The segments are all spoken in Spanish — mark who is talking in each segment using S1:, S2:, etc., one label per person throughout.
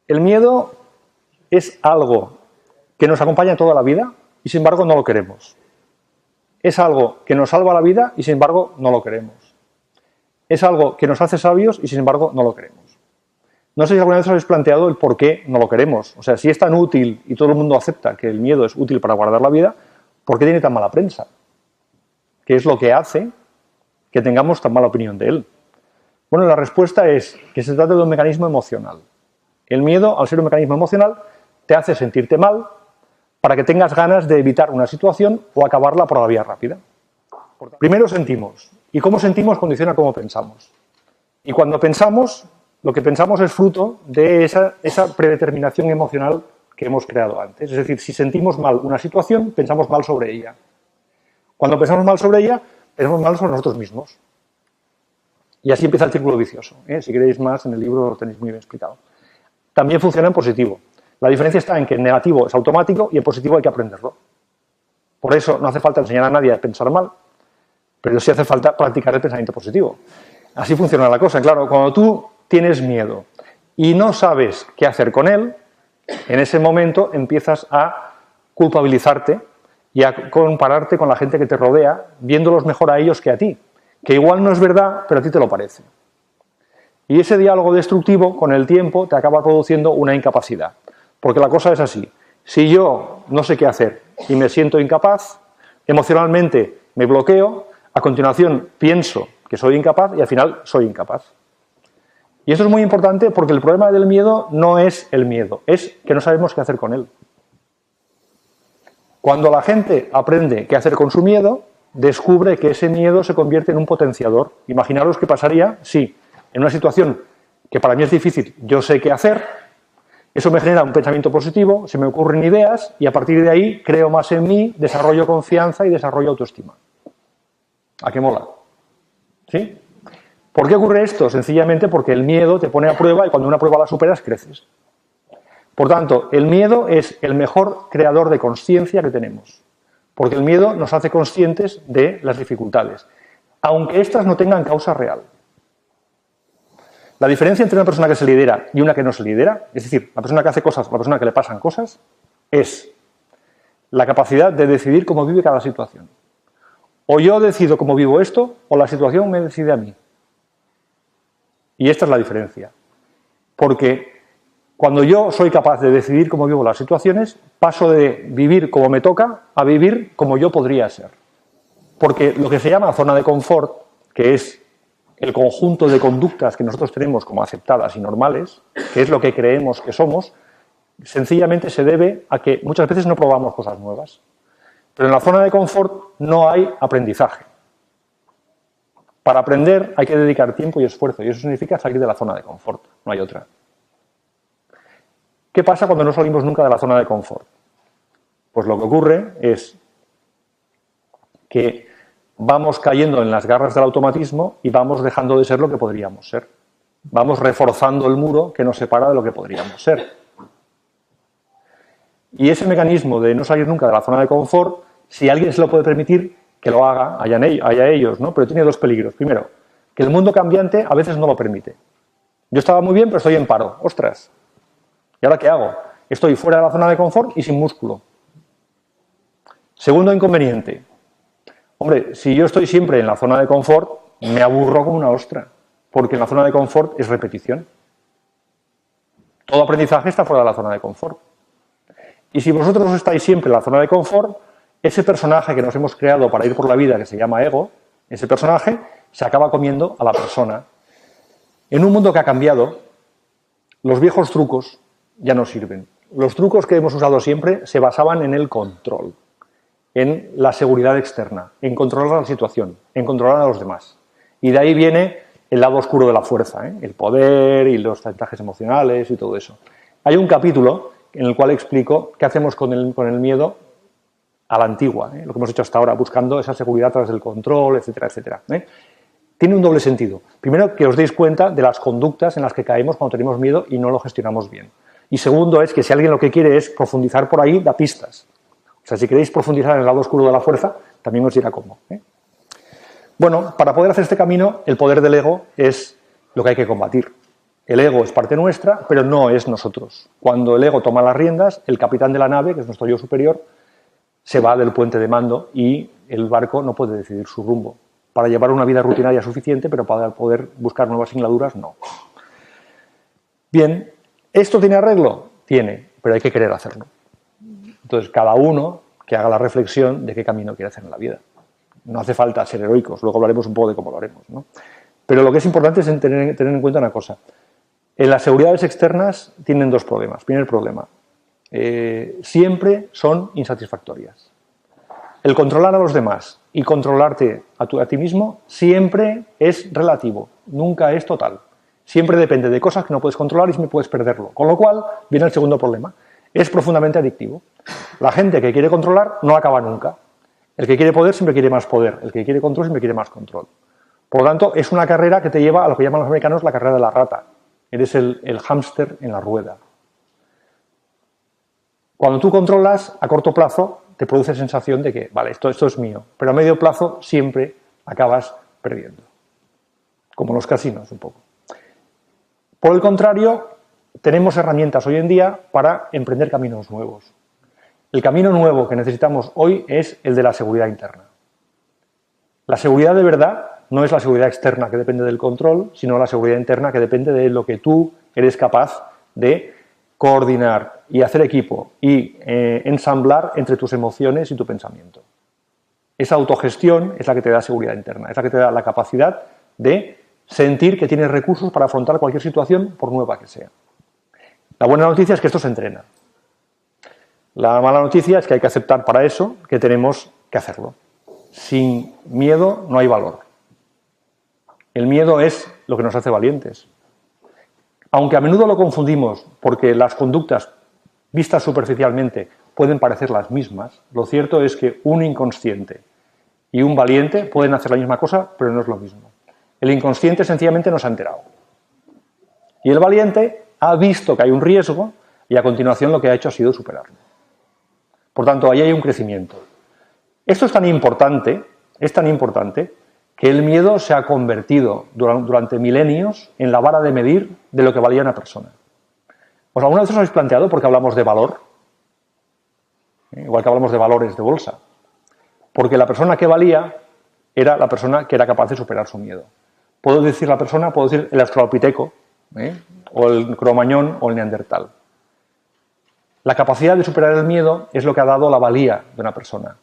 S1: El miedo es algo que nos acompaña toda la vida y sin embargo no lo queremos. Es algo que nos salva la vida y sin embargo no lo queremos. Es algo que nos hace sabios y sin embargo no lo queremos. No sé si alguna vez os habéis planteado el por qué no lo queremos. O sea, si es tan útil y todo el mundo acepta que el miedo es útil para guardar la vida, ¿por qué tiene tan mala prensa? ¿Qué es lo que hace que tengamos tan mala opinión de él? Bueno, la respuesta es que se trata de un mecanismo emocional. El miedo, al ser un mecanismo emocional, te hace sentirte mal para que tengas ganas de evitar una situación o acabarla por la vía rápida. Primero sentimos, y cómo sentimos condiciona cómo pensamos. Y cuando pensamos, lo que pensamos es fruto de esa predeterminación emocional que hemos creado antes. Es decir, si sentimos mal una situación, pensamos mal sobre ella. Cuando pensamos mal sobre ella, pensamos mal sobre nosotros mismos. Y así empieza el círculo vicioso. Si queréis más, en el libro lo tenéis muy bien explicado. También funciona en positivo. La diferencia está en que en negativo es automático y en positivo hay que aprenderlo. Por eso no hace falta enseñar a nadie a pensar mal, pero sí hace falta practicar el pensamiento positivo. Así funciona la cosa. Claro, cuando tú tienes miedo y no sabes qué hacer con él, en ese momento empiezas a culpabilizarte y a compararte con la gente que te rodea, viéndolos mejor a ellos que a ti, que igual no es verdad, pero a ti te lo parece. Y ese diálogo destructivo, con el tiempo, te acaba produciendo una incapacidad. Porque la cosa es así. Si yo no sé qué hacer y me siento incapaz, emocionalmente me bloqueo, a continuación pienso que soy incapaz y al final soy incapaz. Y esto es muy importante porque el problema del miedo no es el miedo, es que no sabemos qué hacer con él. Cuando la gente aprende qué hacer con su miedo, descubre que ese miedo se convierte en un potenciador. Imaginaros qué pasaría si en una situación que para mí es difícil, yo sé qué hacer, eso me genera un pensamiento positivo, se me ocurren ideas y a partir de ahí creo más en mí, desarrollo confianza y desarrollo autoestima. ¿A qué mola? ¿Sí? ¿Por qué ocurre esto? Sencillamente porque el miedo te pone a prueba y cuando una prueba la superas, creces. Por tanto, el miedo es el mejor creador de consciencia que tenemos. Porque el miedo nos hace conscientes de las dificultades, aunque éstas no tengan causa real. La diferencia entre una persona que se lidera y una que no se lidera, es decir, la persona que hace cosas o la persona que le pasan cosas, es la capacidad de decidir cómo vive cada situación. O yo decido cómo vivo esto, o la situación me decide a mí. Y esta es la diferencia. Porque cuando yo soy capaz de decidir cómo vivo las situaciones, paso de vivir como me toca a vivir como yo podría ser. Porque lo que se llama zona de confort, que es el conjunto de conductas que nosotros tenemos como aceptadas y normales, que es lo que creemos que somos, sencillamente se debe a que muchas veces no probamos cosas nuevas. Pero en la zona de confort no hay aprendizaje. Para aprender hay que dedicar tiempo y esfuerzo, y eso significa salir de la zona de confort, no hay otra. ¿Qué pasa cuando no salimos nunca de la zona de confort? Pues lo que ocurre es que vamos cayendo en las garras del automatismo y vamos dejando de ser lo que podríamos ser. Vamos reforzando el muro que nos separa de lo que podríamos ser. Y ese mecanismo de no salir nunca de la zona de confort, si alguien se lo puede permitir, que lo haga, allá ellos, ¿no? Pero tiene dos peligros. Primero, que el mundo cambiante a veces no lo permite. Yo estaba muy bien, pero estoy en paro. ¡Ostras! ¿Y ahora qué hago? Estoy fuera de la zona de confort y sin músculo. Segundo inconveniente. Hombre, si yo estoy siempre en la zona de confort, me aburro como una ostra, porque en la zona de confort es repetición. Todo aprendizaje está fuera de la zona de confort. Y si vosotros estáis siempre en la zona de confort, ese personaje que nos hemos creado para ir por la vida, que se llama ego, ese personaje se acaba comiendo a la persona. En un mundo que ha cambiado, los viejos trucos ya no sirven. Los trucos que hemos usado siempre se basaban en el control, en la seguridad externa, en controlar la situación, en controlar a los demás. Y de ahí viene el lado oscuro de la fuerza, el poder y los chantajes emocionales y todo eso. Hay un capítulo en el cual explico qué hacemos con el miedo a la antigua, lo que hemos hecho hasta ahora, buscando esa seguridad a través del control, etcétera, etcétera. Tiene un doble sentido. Primero, que os deis cuenta de las conductas en las que caemos cuando tenemos miedo y no lo gestionamos bien. Y segundo es que si alguien lo que quiere es profundizar por ahí, da pistas. O sea, si queréis profundizar en el lado oscuro de la fuerza, también os dirá cómo. Bueno, para poder hacer este camino, el poder del ego es lo que hay que combatir. el ego es parte nuestra, pero no es nosotros. Cuando el ego toma las riendas, el capitán de la nave, que es nuestro yo superior, se va del puente de mando y el barco no puede decidir su rumbo. Para llevar una vida rutinaria suficiente, pero para poder buscar nuevas singladuras, no. Bien, ¿esto tiene arreglo? Tiene, pero hay que querer hacerlo. Entonces, cada uno que haga la reflexión de qué camino quiere hacer en la vida. No hace falta ser heroicos, luego hablaremos un poco de cómo lo haremos, ¿no? Pero lo que es importante es tener en cuenta una cosa. En las seguridades externas tienen dos problemas. Primer problema, siempre son insatisfactorias. El controlar a los demás y controlarte a ti mismo siempre es relativo, nunca es total. Siempre depende de cosas que no puedes controlar y siempre puedes perderlo. Con lo cual, viene el segundo problema. Es profundamente adictivo. La gente que quiere controlar no acaba nunca. El que quiere poder siempre quiere más poder. El que quiere control siempre quiere más control. Por lo tanto, es una carrera que te lleva a lo que llaman los americanos la carrera de la rata. Eres el hámster en la rueda. Cuando tú controlas, a corto plazo, te produce sensación de que, vale, esto es mío. Pero a medio plazo siempre acabas perdiendo. Como los casinos, un poco. Por el contrario, tenemos herramientas hoy en día para emprender caminos nuevos. El camino nuevo que necesitamos hoy es el de la seguridad interna. La seguridad de verdad no es la seguridad externa que depende del control, sino la seguridad interna que depende de lo que tú eres capaz de coordinar y hacer equipo y ensamblar entre tus emociones y tu pensamiento. Esa autogestión es la que te da seguridad interna, es la que te da la capacidad de sentir que tienes recursos para afrontar cualquier situación, por nueva que sea. La buena noticia es que esto se entrena. La mala noticia es que hay que aceptar para eso que tenemos que hacerlo. Sin miedo no hay valor. El miedo es lo que nos hace valientes. Aunque a menudo lo confundimos porque las conductas vistas superficialmente pueden parecer las mismas, lo cierto es que un inconsciente y un valiente pueden hacer la misma cosa, pero no es lo mismo. El inconsciente sencillamente no se ha enterado. Y el valiente ha visto que hay un riesgo y a continuación lo que ha hecho ha sido superarlo. Por tanto, ahí hay un crecimiento. Esto es tan importante que el miedo se ha convertido durante milenios en la vara de medir de lo que valía una persona. ¿Os alguna vez os habéis planteado por qué hablamos de valor? Igual que hablamos de valores de bolsa. Porque la persona que valía era la persona que era capaz de superar su miedo. Puedo decir la persona, puedo decir el australopiteco, o el cromañón o el neandertal. La capacidad de superar el miedo es lo que ha dado la valía de una persona.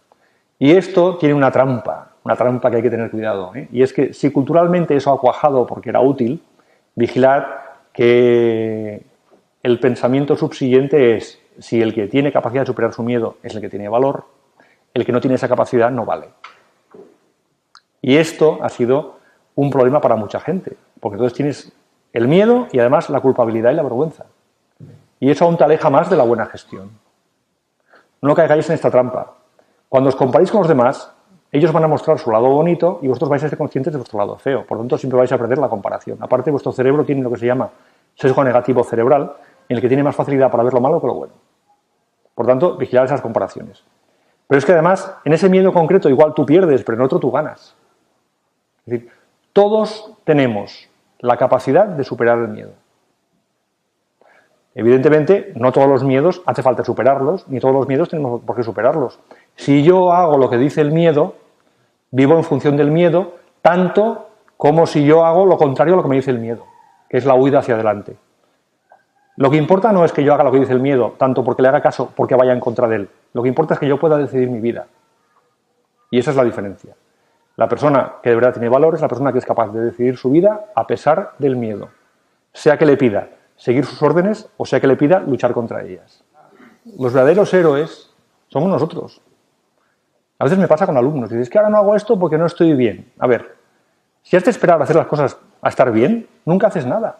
S1: Y esto tiene una trampa que hay que tener cuidado. Y es que si culturalmente eso ha cuajado porque era útil, vigilar que el pensamiento subsiguiente es si el que tiene capacidad de superar su miedo es el que tiene valor, el que no tiene esa capacidad no vale. Y esto ha sido un problema para mucha gente, porque entonces tienes el miedo y además la culpabilidad y la vergüenza. Y eso aún te aleja más de la buena gestión. No caigáis en esta trampa. Cuando os comparéis con los demás, ellos van a mostrar su lado bonito y vosotros vais a ser conscientes de vuestro lado feo. Por lo tanto, siempre vais a perder la comparación. Aparte, vuestro cerebro tiene lo que se llama sesgo negativo cerebral, en el que tiene más facilidad para ver lo malo que lo bueno. Por tanto, vigilar esas comparaciones. Pero es que además, en ese miedo concreto igual tú pierdes, pero en otro tú ganas. Es decir, todos tenemos la capacidad de superar el miedo. Evidentemente, no todos los miedos hace falta superarlos, ni todos los miedos tenemos por qué superarlos. Si yo hago lo que dice el miedo, vivo en función del miedo, tanto como si yo hago lo contrario a lo que me dice el miedo, que es la huida hacia adelante. Lo que importa no es que yo haga lo que dice el miedo, tanto porque le haga caso, porque vaya en contra de él. Lo que importa es que yo pueda decidir mi vida. Y esa es la diferencia. La persona que de verdad tiene valor es la persona que es capaz de decidir su vida a pesar del miedo. Sea que le pida seguir sus órdenes o sea que le pida luchar contra ellas. Los verdaderos héroes somos nosotros. A veces me pasa con alumnos. Dices, es que ahora no hago esto porque no estoy bien. A ver, si has de esperar a hacer las cosas a estar bien, nunca haces nada.